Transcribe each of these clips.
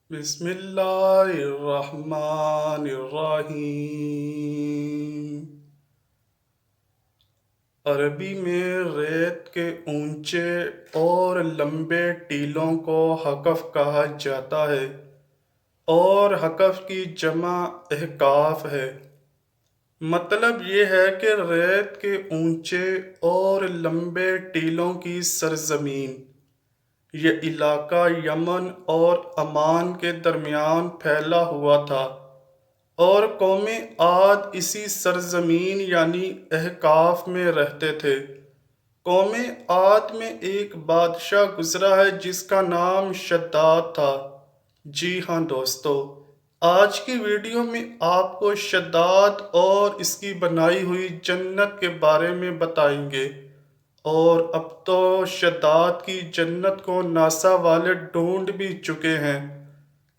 بسم اللہ الرحمن الرحیم۔ عربی میں ریت کے اونچے اور لمبے ٹیلوں کو حقف کہا جاتا ہے اور حقف کی جمع احقاف ہے۔ مطلب یہ ہے کہ ریت کے اونچے اور لمبے ٹیلوں کی سرزمین۔ یہ علاقہ یمن اور عمان کے درمیان پھیلا ہوا تھا اور قوم عاد اسی سرزمین یعنی احقاف میں رہتے تھے۔ قوم عاد میں ایک بادشاہ گزرا ہے جس کا نام شداد تھا۔ جی ہاں دوستو، آج کی ویڈیو میں آپ کو شداد اور اس کی بنائی ہوئی جنت کے بارے میں بتائیں گے، اور اب تو شداد کی جنت کو ناسا والے ڈھونڈ بھی چکے ہیں۔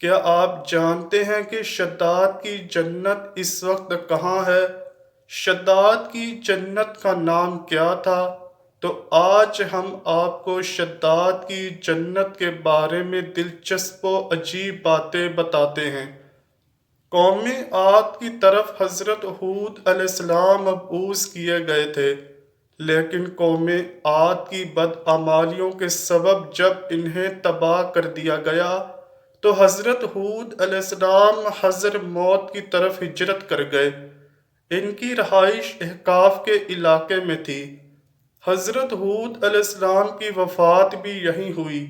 کیا آپ جانتے ہیں کہ شداد کی جنت اس وقت کہاں ہے؟ شداد کی جنت کا نام کیا تھا؟ تو آج ہم آپ کو شداد کی جنت کے بارے میں دلچسپ و عجیب باتیں بتاتے ہیں۔ قوم عاد کی طرف حضرت ہود علیہ السلام مبعوث کیے گئے تھے، لیکن قوم عاد کی بدعمالیوں کے سبب جب انہیں تباہ کر دیا گیا تو حضرت ہود علیہ السلام حضر موت کی طرف ہجرت کر گئے۔ ان کی رہائش احقاف کے علاقے میں تھی۔ حضرت ہود علیہ السلام کی وفات بھی یہیں ہوئی۔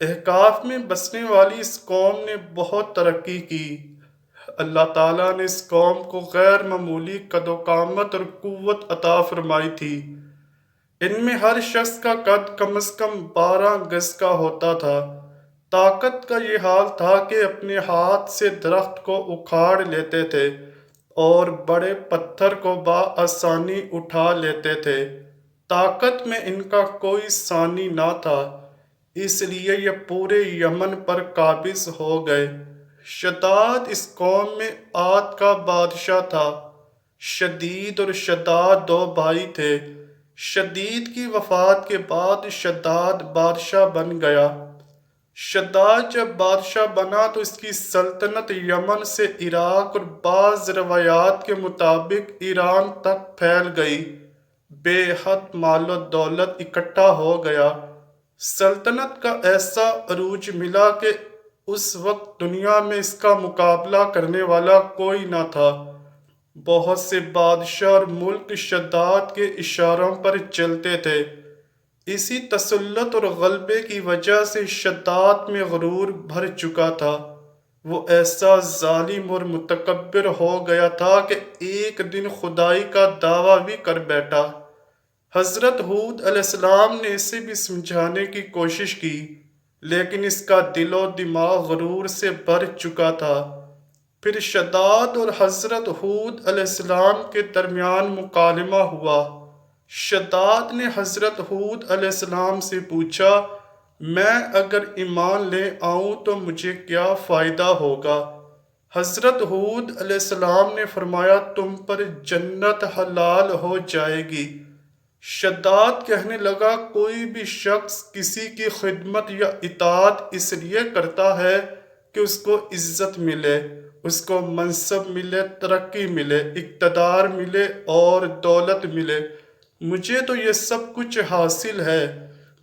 احقاف میں بسنے والی اس قوم نے بہت ترقی کی۔ اللہ تعالیٰ نے اس قوم کو غیر معمولی قد و قامت اور قوت عطا فرمائی تھی۔ ان میں ہر شخص کا قد کم از کم 12 گز کا ہوتا تھا۔ طاقت کا یہ حال تھا کہ اپنے ہاتھ سے درخت کو اکھاڑ لیتے تھے اور بڑے پتھر کو بآسانی اٹھا لیتے تھے۔ طاقت میں ان کا کوئی ثانی نہ تھا، اس لیے یہ پورے یمن پر قابض ہو گئے۔ شداد اس قوم میں عاد کا بادشاہ تھا۔ شدید اور شداد 2 بھائی تھے۔ شدید کی وفات کے بعد شداد بادشاہ بن گیا۔ شداد جب بادشاہ بنا تو اس کی سلطنت یمن سے عراق اور بعض روایات کے مطابق ایران تک پھیل گئی۔ بے حد مال و دولت اکٹھا ہو گیا۔ سلطنت کا ایسا عروج ملا کہ اس وقت دنیا میں اس کا مقابلہ کرنے والا کوئی نہ تھا۔ بہت سے بادشاہ اور ملک شداد کے اشاروں پر چلتے تھے۔ اسی تسلط اور غلبے کی وجہ سے شداد میں غرور بھر چکا تھا۔ وہ ایسا ظالم اور متکبر ہو گیا تھا کہ ایک دن خدائی کا دعویٰ بھی کر بیٹھا۔ حضرت ہود علیہ السلام نے اسے بھی سمجھانے کی کوشش کی، لیکن اس کا دل و دماغ غرور سے بھر چکا تھا۔ پھر شداد اور حضرت ہود علیہ السلام کے درمیان مکالمہ ہوا۔ شداد نے حضرت ہود علیہ السلام سے پوچھا، میں اگر ایمان لے آؤں تو مجھے کیا فائدہ ہوگا؟ حضرت ہود علیہ السلام نے فرمایا، تم پر جنت حلال ہو جائے گی۔ شداد کہنے لگا، کوئی بھی شخص کسی کی خدمت یا اطاعت اس لیے کرتا ہے کہ اس کو عزت ملے، اس کو منصب ملے، ترقی ملے، اقتدار ملے اور دولت ملے۔ مجھے تو یہ سب کچھ حاصل ہے،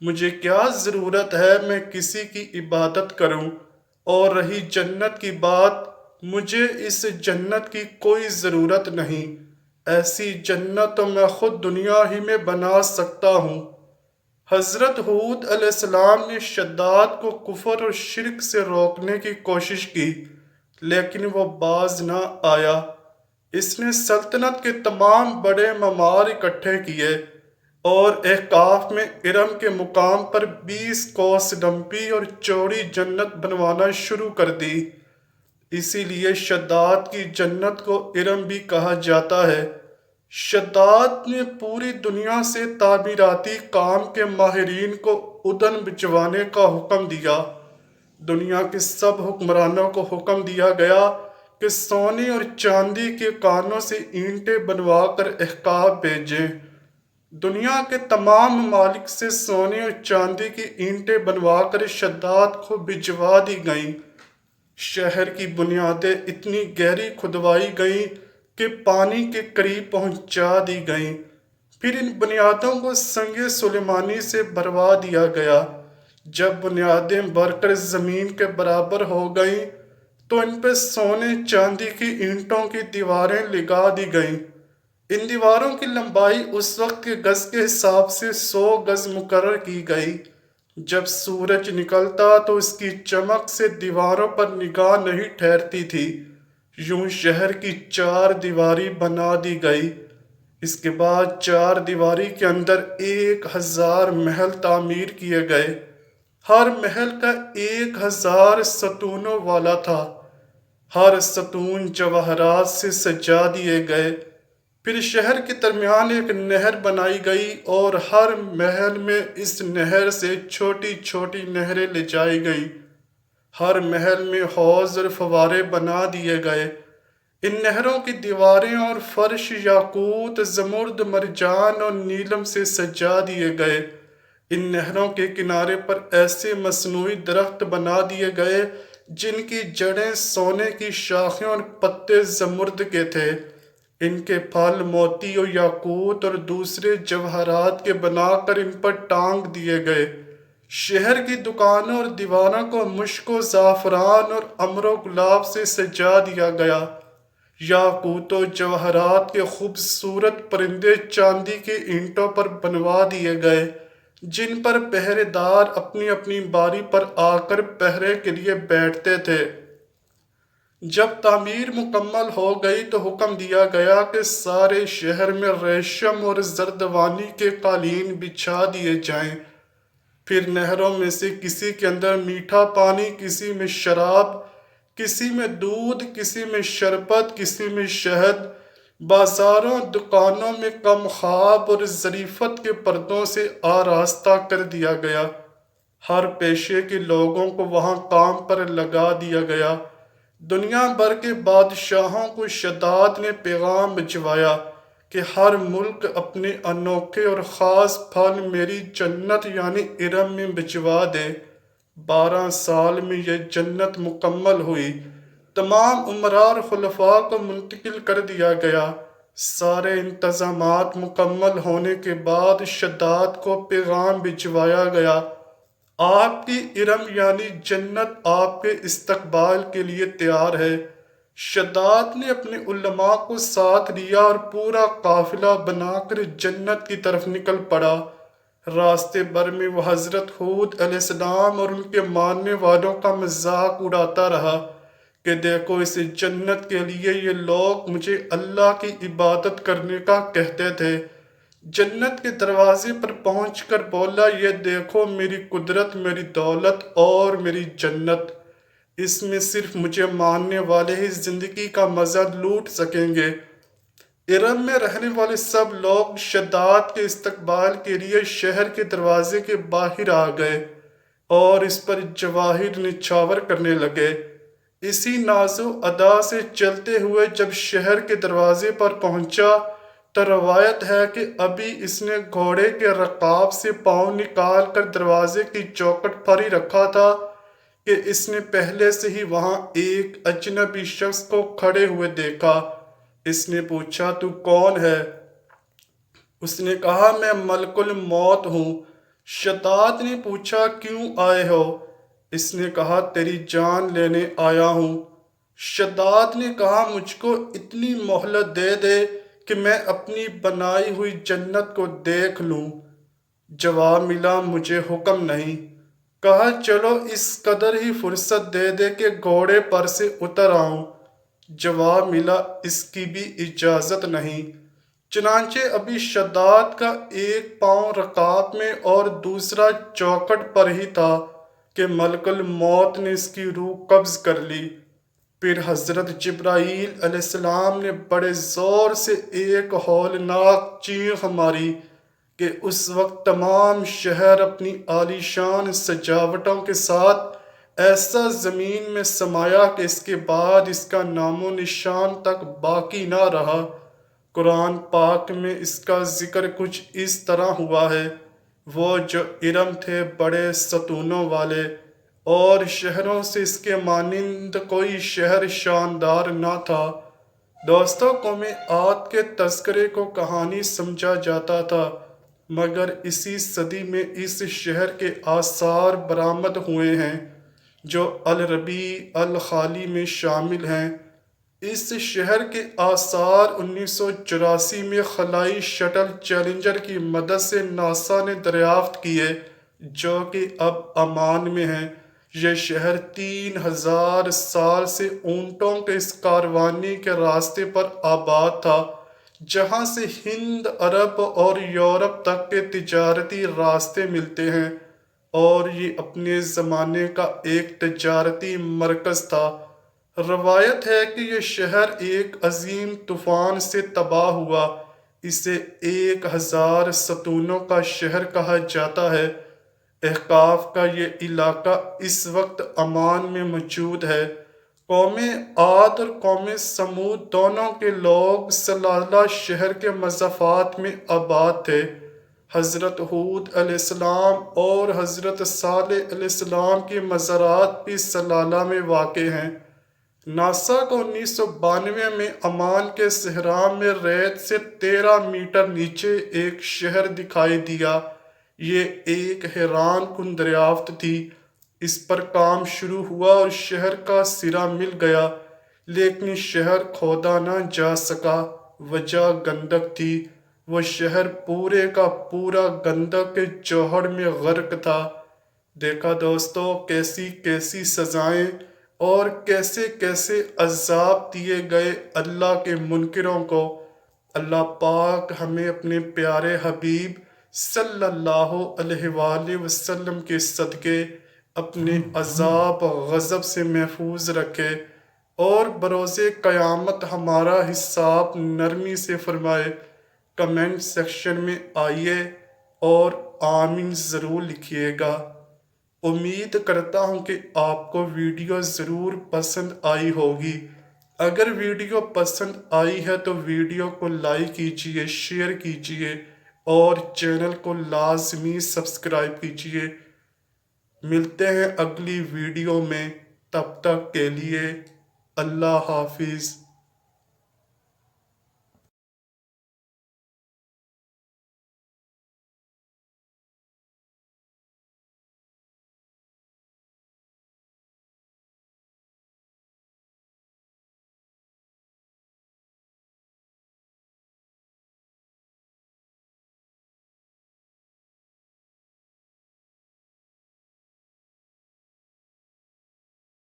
مجھے کیا ضرورت ہے میں کسی کی عبادت کروں؟ اور رہی جنت کی بات، مجھے اس جنت کی کوئی ضرورت نہیں۔ ایسی جنت تو میں خود دنیا ہی میں بنا سکتا ہوں۔ حضرت ہود علیہ السلام نے شداد کو کفر اور شرک سے روکنے کی کوشش کی، لیکن وہ باز نہ آیا۔ اس نے سلطنت کے تمام بڑے معمار اکٹھے کیے اور احقاف میں ارم کے مقام پر 20 کوس لمبی اور چوڑی جنت بنوانا شروع کر دی۔ اسی لیے شداد کی جنت کو ارم بھی کہا جاتا ہے۔ شداد نے پوری دنیا سے تعمیراتی کام کے ماہرین کو ادن بھجوانے کا حکم دیا۔ دنیا کے سب حکمرانوں کو حکم دیا گیا کہ سونے اور چاندی کے کانوں سے اینٹیں بنوا کر احقاف بھیجیں۔ دنیا کے تمام ممالک سے سونے اور چاندی کی اینٹیں بنوا کر شداد کو بھجوا دی گئیں۔ شہر کی بنیادیں اتنی گہری کھدوائی گئیں کہ پانی کے قریب پہنچا دی گئیں۔ پھر ان بنیادوں کو سنگ سلیمانی سے بھروا دیا گیا۔ جب بنیادیں بھر کر زمین کے برابر ہو گئیں تو ان پہ سونے چاندی کی اینٹوں کی دیواریں لگا دی گئیں۔ ان دیواروں کی لمبائی اس وقت کے گز کے حساب سے 100 گز مقرر کی گئی۔ جب سورج نکلتا تو اس کی چمک سے دیواروں پر نگاہ نہیں ٹھہرتی تھی۔ یوں شہر کی 4 دیواری بنا دی گئی۔ اس کے بعد 4 دیواری کے اندر 1000 محل تعمیر کیے گئے۔ ہر محل کا 1000 ستونوں والا تھا۔ ہر ستون جواہرات سے سجا دیے گئے۔ پھر شہر کے درمیان ایک نہر بنائی گئی اور ہر محل میں اس نہر سے چھوٹی چھوٹی نہریں لے جائی گئی۔ ہر محل میں حوض اور فوارے بنا دیے گئے۔ ان نہروں کی دیواریں اور فرش یاقوت، زمرد، مرجان اور نیلم سے سجا دیے گئے۔ ان نہروں کے کنارے پر ایسے مصنوعی درخت بنا دیے گئے جن کی جڑیں سونے کی شاخیں اور پتے زمرد کے تھے۔ ان کے پھل موتی اور یاقوت اور دوسرے جواہرات کے بنا کر ان پر ٹانگ دیے گئے۔ شہر کی دکانوں اور دیواروں کو مشک و زعفران اور امر و گلاب سے سجا دیا گیا۔ یاقوت و جواہرات کے خوبصورت پرندے چاندی کی اینٹوں پر بنوا دیے گئے جن پر پہرے دار اپنی اپنی باری پر آ کر پہرے کے لیے بیٹھتے تھے۔ جب تعمیر مکمل ہو گئی تو حکم دیا گیا کہ سارے شہر میں ریشم اور زردوانی کے قالین بچھا دیے جائیں۔ پھر نہروں میں سے کسی کے اندر میٹھا پانی، کسی میں شراب، کسی میں دودھ، کسی میں شربت، کسی میں شہد، بازاروں دکانوں میں کم خواب اور ظریفت کے پردوں سے آراستہ کر دیا گیا۔ ہر پیشے کے لوگوں کو وہاں کام پر لگا دیا گیا۔ دنیا بھر کے بادشاہوں کو شداد نے پیغام بھجوایا کہ ہر ملک اپنے انوکھے اور خاص پھل میری جنت یعنی ارم میں بھجوا دے۔ 12 سال میں یہ جنت مکمل ہوئی۔ تمام امراء اور خلفاء کو منتقل کر دیا گیا۔ سارے انتظامات مکمل ہونے کے بعد شداد کو پیغام بھجوایا گیا، آپ کی ارم یعنی جنت آپ کے استقبال کے لیے تیار ہے۔ شداد نے اپنے علماء کو ساتھ لیا اور پورا قافلہ بنا کر جنت کی طرف نکل پڑا۔ راستے بھر میں وہ حضرت ہود علیہ السلام اور ان کے ماننے والوں کا مذاق اڑاتا رہا کہ دیکھو اس جنت کے لیے یہ لوگ مجھے اللہ کی عبادت کرنے کا کہتے تھے۔ جنت کے دروازے پر پہنچ کر بولا، یہ دیکھو میری قدرت، میری دولت اور میری جنت، اس میں صرف مجھے ماننے والے ہی زندگی کا مزہ لوٹ سکیں گے۔ ارم میں رہنے والے سب لوگ شداد کے استقبال کے لیے شہر کے دروازے کے باہر آ گئے اور اس پر جواہر نچھاور کرنے لگے۔ اسی ناز و ادا سے چلتے ہوئے جب شہر کے دروازے پر پہنچا تو روایت ہے کہ ابھی اس نے گھوڑے کے رکاب سے پاؤں نکال کر دروازے کی چوکھٹ پر ہی رکھا تھا کہ اس نے پہلے سے ہی وہاں ایک اجنبی شخص کو کھڑے ہوئے دیکھا۔ اس نے پوچھا، تو کون ہے؟ اس نے کہا، میں ملک الموت ہوں۔ شداد نے پوچھا، کیوں آئے ہو؟ اس نے کہا، تیری جان لینے آیا ہوں۔ شداد نے کہا، مجھ کو اتنی مہلت دے دے کہ میں اپنی بنائی ہوئی جنت کو دیکھ لوں۔ جواب ملا، مجھے حکم نہیں۔ کہا، چلو اس قدر ہی فرصت دے دے کہ گھوڑے پر سے اتر آؤں۔ جواب ملا، اس کی بھی اجازت نہیں۔ چنانچہ ابھی شداد کا ایک پاؤں رکاب میں اور دوسرا چوکھٹ پر ہی تھا کہ ملک الموت نے اس کی روح قبض کر لی۔ پھر حضرت جبرائیل علیہ السلام نے بڑے زور سے ایک ہولناک چیخ ماری کہ اس وقت تمام شہر اپنی عالیشان سجاوٹوں کے ساتھ ایسا زمین میں سمایا کہ اس کے بعد اس کا نام و نشان تک باقی نہ رہا۔ قرآن پاک میں اس کا ذکر کچھ اس طرح ہوا ہے، وہ جو ارم تھے بڑے ستونوں والے اور شہروں سے اس کے مانند کوئی شہر شاندار نہ تھا۔ دوستوں، قوم عاد کے تذکرے کو کہانی سمجھا جاتا تھا، مگر اسی صدی میں اس شہر کے آثار برآمد ہوئے ہیں جو الربیع الخالی میں شامل ہیں۔ اس شہر کے آثار 1984 میں خلائی شٹل چیلنجر کی مدد سے ناسا نے دریافت کیے، جو کہ اب عمان میں ہیں۔ یہ شہر 3000 سال سے اونٹوں کے اس کاروانی کے راستے پر آباد تھا، جہاں سے ہند، عرب اور یورپ تک کے تجارتی راستے ملتے ہیں، اور یہ اپنے زمانے کا ایک تجارتی مرکز تھا۔ روایت ہے کہ یہ شہر ایک عظیم طوفان سے تباہ ہوا۔ اسے 1000 ستونوں کا شہر کہا جاتا ہے۔ احقاف کا یہ علاقہ اس وقت عمان میں موجود ہے۔ قوم عاد اور قوم سمود دونوں کے لوگ سلالہ شہر کے مضافات میں آباد تھے۔ حضرت ہود علیہ السلام اور حضرت صالح علیہ السلام کی مزارات بھی سلالہ میں واقع ہیں۔ ناسا کو 1992 میں عمان کے صحرا میں ریت سے 13 میٹر نیچے ایک شہر دکھائی دیا۔ یہ ایک حیران کن دریافت تھی۔ اس پر کام شروع ہوا اور شہر کا سرا مل گیا، لیکن شہر کھودا نہ جا سکا۔ وجہ گندک تھی۔ وہ شہر پورے کا پورا گندک کے جوہر میں غرق تھا۔ دیکھا دوستو، کیسی کیسی سزائیں اور کیسے کیسے عذاب دیے گئے اللہ کے منکروں کو۔ اللہ پاک ہمیں اپنے پیارے حبیب صلی اللہ علیہ وآلہ وسلم کے صدقے اپنے عذاب و غضب سے محفوظ رکھے، اور بروز قیامت ہمارا حساب نرمی سے فرمائے۔ کمنٹ سیکشن میں آئیے اور آمین ضرور لکھیے گا۔ امید کرتا ہوں کہ آپ کو ویڈیو ضرور پسند آئی ہوگی۔ اگر ویڈیو پسند آئی ہے تو ویڈیو کو لائک کیجیے، شیئر کیجیے اور چینل کو لازمی سبسکرائب کیجیے۔ ملتے ہیں اگلی ویڈیو میں، تب تک کے لیے اللہ حافظ۔